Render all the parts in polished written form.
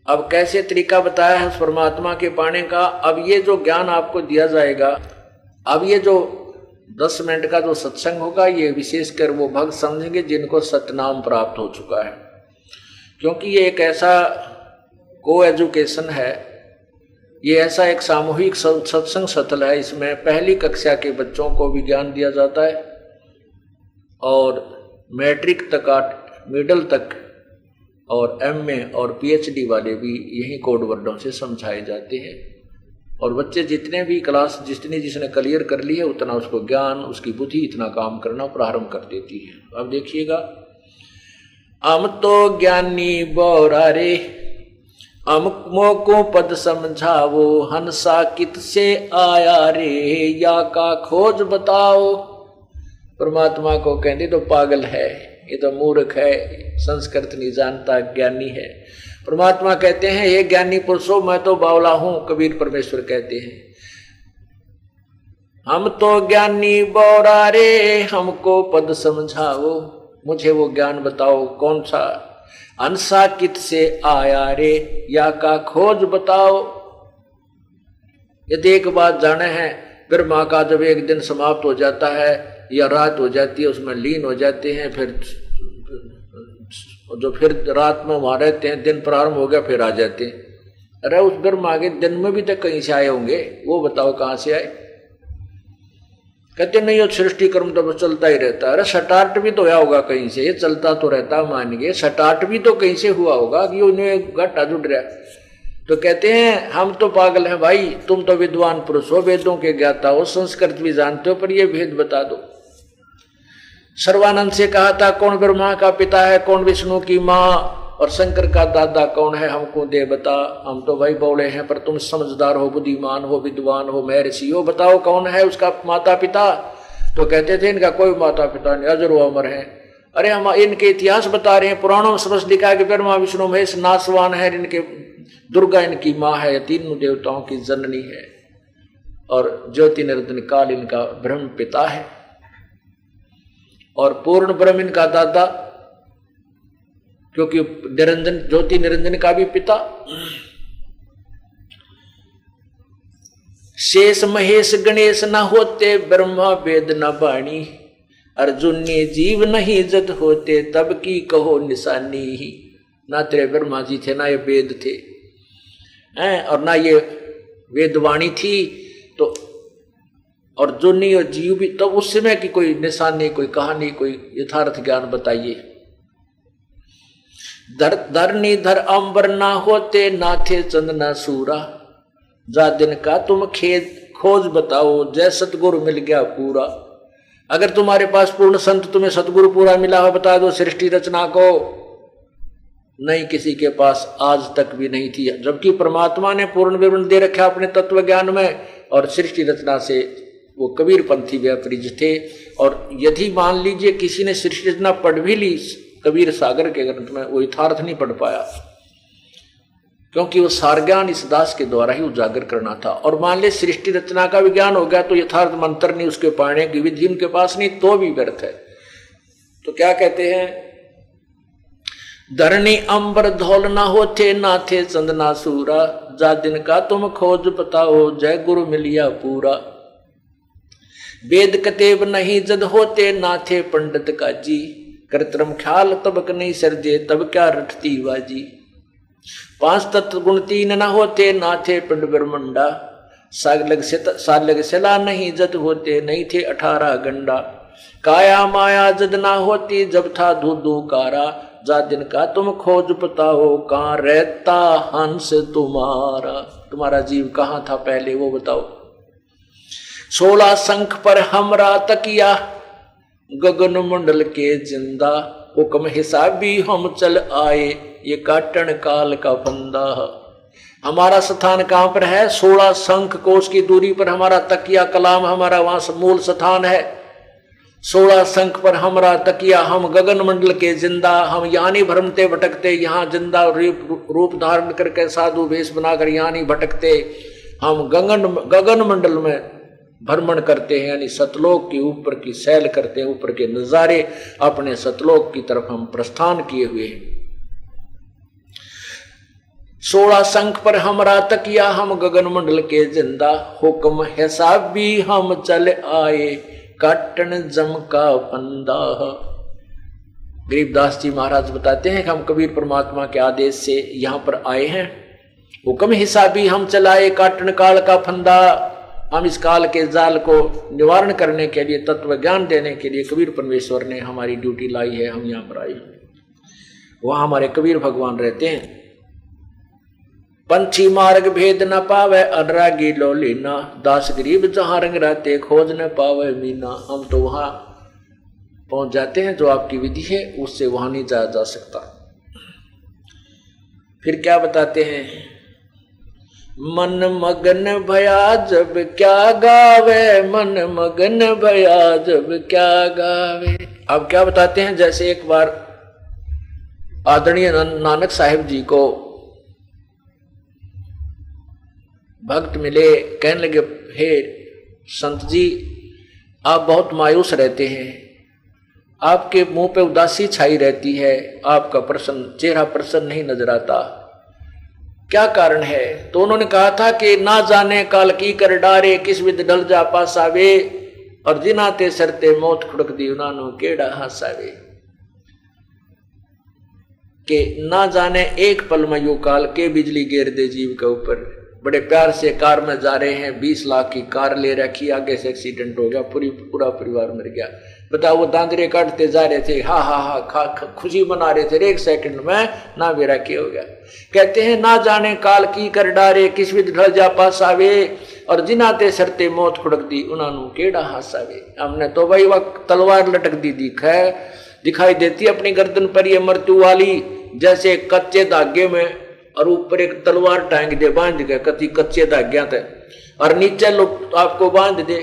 अब कैसे तरीका बताया है उस परमात्मा के पाने का। अब ये जो ज्ञान आपको दिया जाएगा, अब ये जो 10 मिनट का जो सत्संग होगा, ये विशेषकर वो भक्त समझेंगे जिनको सतनाम प्राप्त हो चुका है, क्योंकि ये एक ऐसा को एजुकेशन है, ये ऐसा एक सामूहिक सत्संग सतल है। इसमें पहली कक्षा के बच्चों को भी ज्ञान दिया जाता है और मैट्रिक तक, मिडल तक और एमए और पीएचडी वाले भी यही कोड वर्डों से समझाए जाते हैं। और बच्चे जितने भी क्लास जिसने क्लियर कर ली है उतना उसको ज्ञान, उसकी बुद्धि इतना काम करना प्रारंभ कर देती है। अब देखिएगा, हम तो ज्ञानी बौरा रे, अमुक को पद समझावो, हंसा कित से आया रे, या का खोज बताओ। परमात्मा को कहते तो पागल है, ये तो मूर्ख है, संस्कृत नहीं जानता, ज्ञानी है। परमात्मा कहते हैं ये ज्ञानी पुरुषों मैं तो बावला हूं, कबीर परमेश्वर कहते हैं। हम तो ज्ञानी बौरा रे, हमको पद समझाओ, मुझे वो ज्ञान बताओ कौन सा, अंसा कित से आया रे, या का खोज बताओ। यदि एक बात जाने हैं, ब्रह्मा का जब एक दिन समाप्त हो जाता है या रात हो जाती है, उसमें लीन हो जाते हैं, फिर जो फिर रात में वहां रहते हैं, दिन प्रारंभ हो गया फिर आ जाते हैं। अरे उस ब्रह्मा के दिन में भी तो कहीं से आए होंगे, वो बताओ कहां से आए। कहते नहीं वो सृष्टि कर्म तो चलता ही रहता है। अरे स्टार्ट भी तो हुआ होगा कहीं से, ये चलता तो रहता मान गए, स्टार्ट भी तो कहीं से हुआ होगा कि उन्हें घाटा जुड़ रहा। तो कहते हैं हम तो पागल हैं भाई, तुम तो विद्वान पुरुष हो, वेदों के ज्ञाता हो, संस्कृत भी जानते हो, पर ये भेद बता दो। सर्वानंद से कहा था कौन ब्रह्मा का पिता है, कौन विष्णु की माँ, और शंकर का दादा कौन है, हमको दे बता। हम तो भाई बौड़े हैं, पर तुम समझदार हो, बुद्धिमान हो, विद्वान हो, महर्षि हो, बताओ कौन है उसका माता पिता। तो कहते थे इनका कोई माता पिता नहीं, अजर अमर है। अरे हम इनके इतिहास बता रहे हैं, पुराणों में स्पष्ट लिखा है कि ब्रह्मा विष्णु महेश नासवान है, इनके दुर्गा इनकी माँ है, तीनों देवताओं की जननी है, और ज्योति निरंजन काल इनका ब्रह्म पिता है, और पूर्ण ब्रह्म इनका दादा, क्योंकि निरंजन ज्योति निरंजन का भी पिता। शेष महेश गणेश न होते, ब्रह्मा वेद न बाणी, अर्जुन ने जीव नहीं जत होते, तब की कहो निशानी ही। ना तेरे ब्रह्मा जी थे, ना ये वेद थे, और ना ये वेदवाणी थी, तो और जो नहीं और जीव भी, तो उस समय की कोई निशानी, कोई कहानी, कोई यथार्थ ज्ञान बताइए। धरनी धर अंबर ना होते, ना थे चंद ना सूरा, जा दिन का तुम खेद खोज बताओ, जय सतगुरु मिल गया पूरा। अगर तुम्हारे पास पूर्ण संत तुम्हें सतगुरु पूरा मिला हो, बता दो सृष्टि रचना को। नहीं, किसी के पास आज तक भी नहीं थी, जबकि परमात्मा ने पूर्ण विवरण दे रखा अपने तत्व ज्ञान में, और सृष्टि रचना से वो कबीर पंथी व्यापरिज थे। और यदि मान लीजिए किसी ने सृष्टि रचना पढ़ भी ली कबीर सागर के ग्रंथ में, वो यथार्थ नहीं पढ़ पाया, क्योंकि वो सार ज्ञान इस दास के द्वारा ही उजागर करना था। और मान ले सृष्टि रचना का विज्ञान हो गया तो यथार्थ मंत्र नहीं, उसके पाने की विधि उनके पास नहीं, तो भी व्यर्थ है। तो क्या कहते हैं, धरणी अंबर धौल ना होते, ना थे चंद ना सूरा, जा दिन का तुम खोज बताओ, जय गुरु मिलिया पूरा। वेद कतेब नहीं जद होते, ना थे पंडित काजी, कृत्रिम ख्याल तबक नहीं सर्जे, तब क्या रटती बाजी। 5 तत्व गुण 3 न होते, ना थे पिंड ब्रह्मंडा, सालग सिला नहीं जद होते, नहीं थे 18 गंडा। काया माया जद ना होती, जब था धू कारा, जा दिन का तुम खोज बताओ, कहाँ रहता हंस तुम्हारा। तुम्हारा जीव कहाँ था पहले वो बताओ। 16 शंख पर हमरा तकिया, गगन मंडल के जिंदा, हुक्म हिसाबी हम चल आए, ये काटन काल का फंदा। हमारा स्थान कहां पर है, 16 शंख कोष की दूरी पर हमारा तकिया कलाम, हमारा वहां मूल स्थान है। 16 शंख पर हमारा तकिया, हम गगन मंडल के जिंदा, हम यहाँ नहीं भ्रमते भटकते, यहाँ जिंदा रूप धारण करके साधु वेश बनाकर यहाँ नहीं भटकते, हम गगन मंडल में भ्रमण करते हैं, यानी सतलोक के ऊपर की सैल करते हैं, ऊपर के नजारे, अपने सतलोक की तरफ हम प्रस्थान किए हुए हैं। 16 शंख पर हमरा तकिया, हम गगन मंडल के जिंदा, हुक्म हिसाबी हम चल आए, काटन जम का फंदा। गरीबदास जी महाराज बताते हैं कि हम कबीर परमात्मा के आदेश से यहाँ पर आए हैं, हुक्म हिसाबी हम चलाए, काटन काल का फंदा। हम इस काल के जाल को निवारण करने के लिए, तत्व ज्ञान देने के लिए कबीर परमेश्वर ने हमारी ड्यूटी लाई है, हम यहाँ पर आए। वहां हमारे कबीर भगवान रहते हैं। पंछी मार्ग भेद न पावे, अनुरागी लो लीना, दास गरीब जहां रंग रहते, खोज न पावे मीना। हम तो वहां पहुंच जाते हैं जो आपकी विधि है, उससे वहां नहीं जाया जा सकता। फिर क्या बताते हैं, मन मगन भया जब क्या गावे, मन मगन भया जब क्या गावे। अब क्या बताते हैं, जैसे एक बार आदरणीय नानक साहिब जी को भक्त मिले, कहने लगे, हे संत जी आप बहुत मायूस रहते हैं, आपके मुंह पे उदासी छाई रहती है, आपका चेहरा प्रसन्न नहीं नजर आता, क्या कारण है? तो उन्होंने कहा था कि ना जाने काल की कर डारे, किस विद डल जा पासावे, और जिनाते सरते मौत खुड़क दी उन्होंने केड़ा हासावे। कि ना जाने एक पल में यू काल के बिजली गिर दे जीव के ऊपर। बड़े प्यार से कार में जा रहे हैं, 20 लाख की कार ले रखी, आगे से एक्सीडेंट हो गया, पूरा परिवार मर गया। बताओ, वो दांतरे काटते जा रहे थे, हा हा हा खुशी मना रहे थे, एक सेकंड में ना बेरा के हो गया। कहते हैं ना जाने काल की कर डारे, किस विद ढल जा पासावे, और जिनाते सरते मौत खुड़क दी उन्होंने केड़ा हासावे। हमने तो भाई वक्त तलवार लटक दी दिखाई देती अपनी गर्दन पर, ये मृत्यु वाली, जैसे कच्चे धागे में और ऊपर एक तलवार टांग दे बांध के, कच्चे धाग्या थे, और नीचे लोग आपको बांध दे,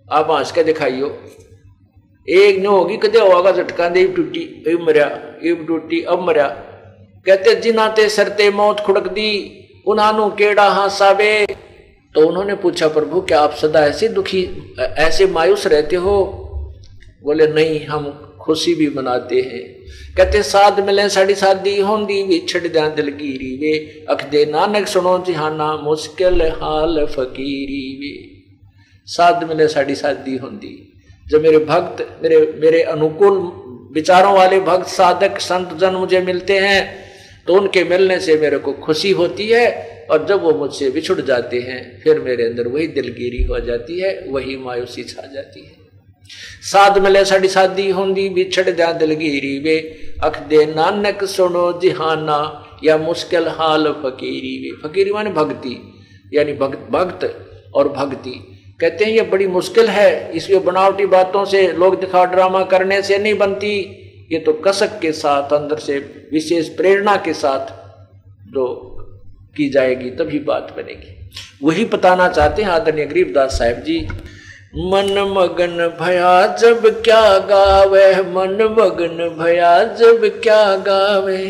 आप हंस के दिखाइयो, एक न होगी कदे होगा झटका दे, टूटी अब मरिया, अब टूटी अब मरिया। कहते जिनाते सरते मौत खुड़क दी उन्हानु केड़ा हासावे। तो उन्होंने पूछा, प्रभु क्या आप सदा ऐसे दुखी, ऐसे मायूस रहते हो? बोले नहीं, हम खुशी भी मनाते हैं। कहते साध मिले साड़ी शादी होंदी, विछड़ दिया दिलगीरी वे, अख दे नानक सुनो जिहाना, मुश्किल हाल फकीरी वे। साध मिले साड़ी शादी होंदी, जब मेरे भक्त, मेरे अनुकूल विचारों वाले भक्त साधक संत जन मुझे मिलते हैं, तो उनके मिलने से मेरे को खुशी होती है, और जब वो मुझसे बिछुड़ जाते हैं, फिर मेरे अंदर वही दिलगीरी हो जाती है, वही मायूसी छा जाती है। साध मिले साड़ी शादी होंदी, बिछड़ जा दिलगीरी वे, अख दे नानक सुनो जिहाना, या मुश्किल हाल फकीरी वे। फकीरी माने भक्ति, यानी भक्त और भक्ति। कहते हैं ये बड़ी मुश्किल है, इसलिए बनावटी बातों से, लोग दिखावा ड्रामा करने से नहीं बनती, ये तो कसक के साथ, अंदर से विशेष प्रेरणा के साथ जो की जाएगी तभी बात बनेगी। वही बताना चाहते हैं आदरणीय गरीबदास साहिब जी। मन मगन भया जब क्या गावे, मन मगन भया जब क्या गावे,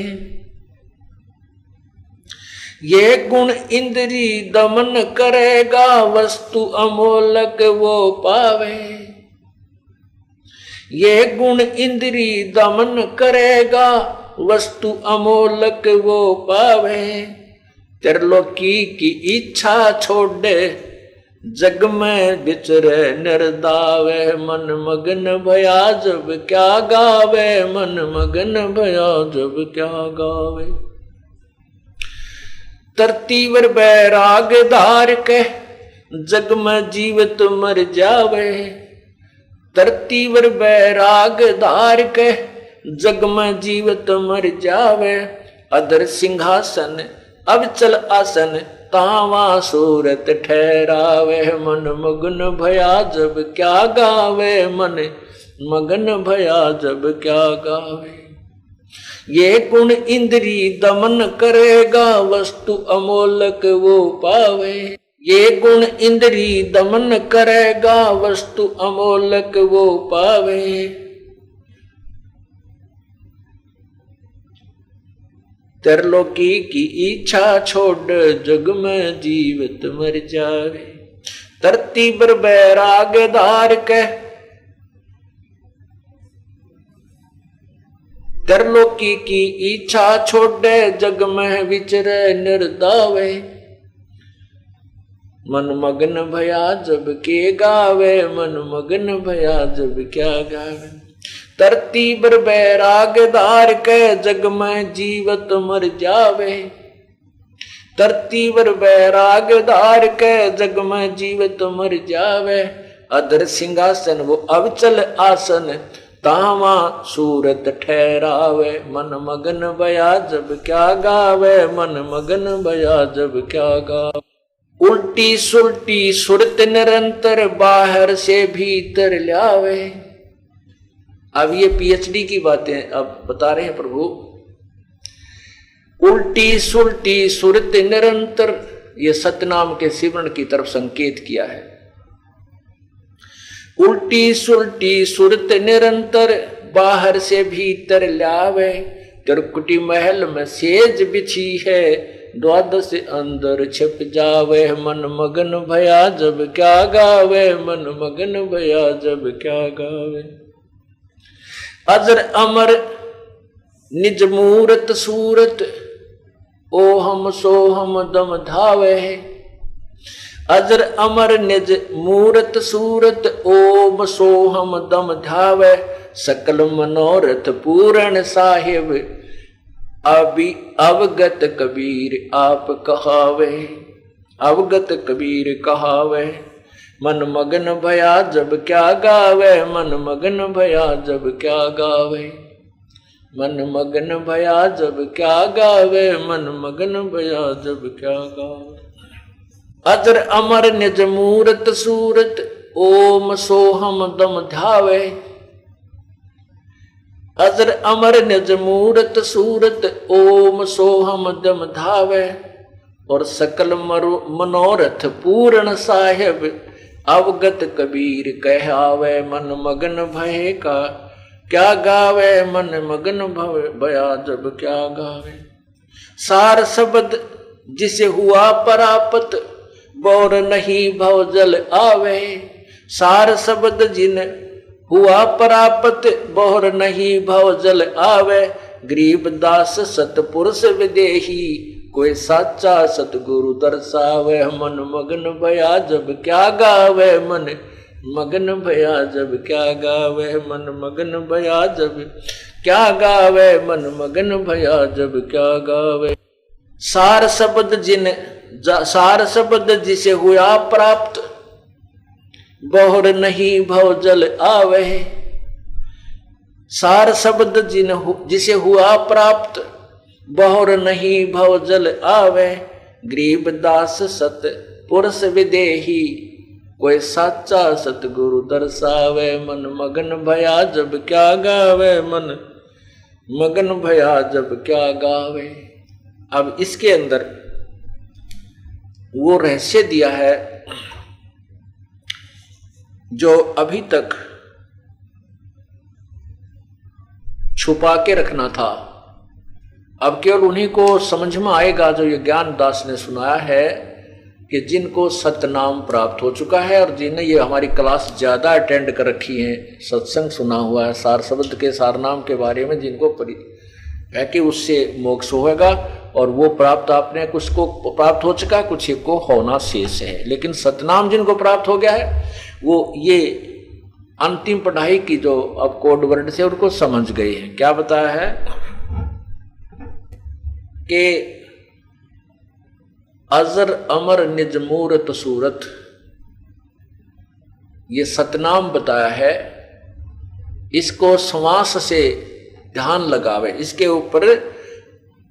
ये गुण इंद्री दमन करेगा, वस्तु अमोलक वो पावे। ये गुण इंद्री दमन करेगा, वस्तु अमोलक वो पावे। त्रिलोकी की इच्छा छोड़े, जग में बिचरे निर्दावे, मन मगन भया जब क्या गावे, मन मगन भया जब क्या गावे। तरतीवर बैराग धार के, जग में जीवित मर जावे। तरतीवर बैराग धार के, जग में जीवित मर जावे। अदर सिंहासन अब चल आसन, तावा सूरत ठहरावे। मन मगन भया जब क्या गावे, मन मगन भया जब क्या गावे। ये गुण इंद्री दमन करेगा, वस्तु अमोलक वो पावे। ये गुण इंद्री दमन करेगा, वस्तु अमोलक वो पावे। त्रिलोकी की इच्छा छोड़, जग में जीवित मर जावे। धरती पर बैराग धार के, त्रिलोकी की इच्छा छोड़े जग में विचरे निर्दावे। मन मगन भया जब के गावे, मन मगन भया जब क्या गावे। तरतीब बैराग धार के जग में जीवत मर जावे। तरतीबर बैराग धार के जग में जीवत मर जावे। अधर सिंहासन वो अवचल आसन, तावा सूरत ठहरावे। मन मगन भया जब क्या गावे, मन मगन भया जब क्या गावे। उल्टी सुल्टी सुरत निरंतर बाहर से भीतर लावे। अब ये पीएचडी की बातें अब बता रहे हैं प्रभु। उल्टी सुल्टी सुरत निरंतर, ये सतनाम के सिमरण की तरफ संकेत किया है। उल्टी सुल्टी सुरत निरंतर बाहर से भीतर लावे। त्रिकुटी महल में सेज बिछी है, द्वादश अंदर छिप जावे। मन मगन भया जब क्या गावे, मन मगन भया जब क्या गावे। अजर अमर निज मूरत सूरत, ओ हम सो हम दम धावे। अजर अमर निज मूरत सूरत, ओम सो हम दम धावे। सकल मनोरथ पूर्ण साहिब, अभी अवगत कबीर आप कहावे। अवगत कबीर कहावे। मन मगन भया जब क्या गावे, मन मगन भया जब क्या गावे। मन मगन भया जब क्या गावे, मन मगन भया जब क्या गावे। अजर अमर निज मूरत सूरत, ओम सोहम दम धावे। अजर अमर निज मूरत सूरत, ओम सोहम दम धावे। और सकल मनोरथ पूर्ण साहिब, अवगत कबीर कहावे। मन मगन भय का क्या गावे, मन मगन भया जब क्या गावे। सार शब्द जिसे हुआ परापत, बौर नहीं भव जल आवे। सार शब्द जिन हुआ परापत, बौर नहीं भव जल आवे। गरीब दास सतपुरुष विदेही, कोई साचा सतगुरु दर्शावे। मन मगन भया जब क्या गावे, मन मगन भया जब क्या गावे। मन मगन भया जब क्या गावे, मन मगन भया जब क्या गावे। सार शब्द सार शब्द जिसे हुआ प्राप्त, बहुर नहीं भव जल आवे। सार शब्द जिसे हुआ प्राप्त, बहुर नहीं भव जल आवे। गरीब दास सत पुरुष विदेही, कोई साचा सतगुरु दर्शावे। मन मगन भया जब क्या गावे, मन मगन भया जब क्या गावे। अब इसके अंदर वो रहस्य दिया है जो अभी तक छुपा के रखना था। अब केवल उन्हीं को समझ में आएगा जो ये ज्ञान दास ने सुनाया है, कि जिनको सतनाम प्राप्त हो चुका है और जिन्हें ये हमारी क्लास ज्यादा अटेंड कर रखी है, सत्संग सुना हुआ है, सार शब्द के सारनाम के बारे में जिनको है कि उससे मोक्ष होगा। और वो प्राप्त आपने कुछ को प्राप्त हो चुका है, कुछ को होना शेष है। लेकिन सतनाम जिनको प्राप्त हो गया है, वो ये अंतिम पढ़ाई की जो अब कोड वर्ड से उनको समझ गए हैं। क्या बताया है कि अजर अमर निज मूरत सूरत, ये सतनाम बताया है। इसको श्वास से ध्यान लगावे, इसके ऊपर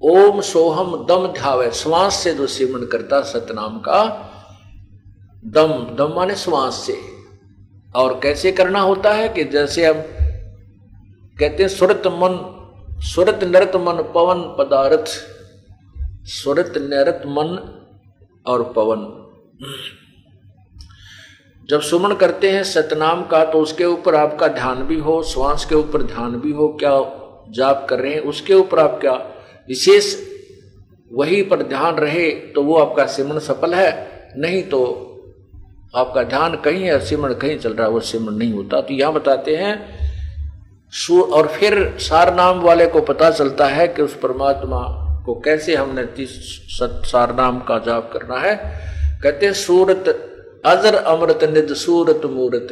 ओम सोहम दम ध्यावे। श्वास से जो सिमरन करता सतनाम का, दम दम माने श्वास से। और कैसे करना होता है कि जैसे हम कहते हैं सुरत मन, सुरत नरत मन पवन पदार्थ, सुरत नरत मन और पवन। जब सुमन करते हैं सतनाम का, तो उसके ऊपर आपका ध्यान भी हो, श्वास के ऊपर ध्यान भी हो, क्या जाप कर रहे हैं उसके ऊपर आप क्या विशेष वही पर ध्यान रहे, तो वो आपका सिमरन सफल है। नहीं तो आपका ध्यान कहीं है, सिमरन कहीं चल रहा है, वो सिमरन नहीं होता। तो यहां बताते हैं और फिर सार नाम वाले को पता चलता है कि उस परमात्मा को कैसे हमने सार नाम का जाप करना है। कहते सूरत अजर अमृत निज सूरत मूरत।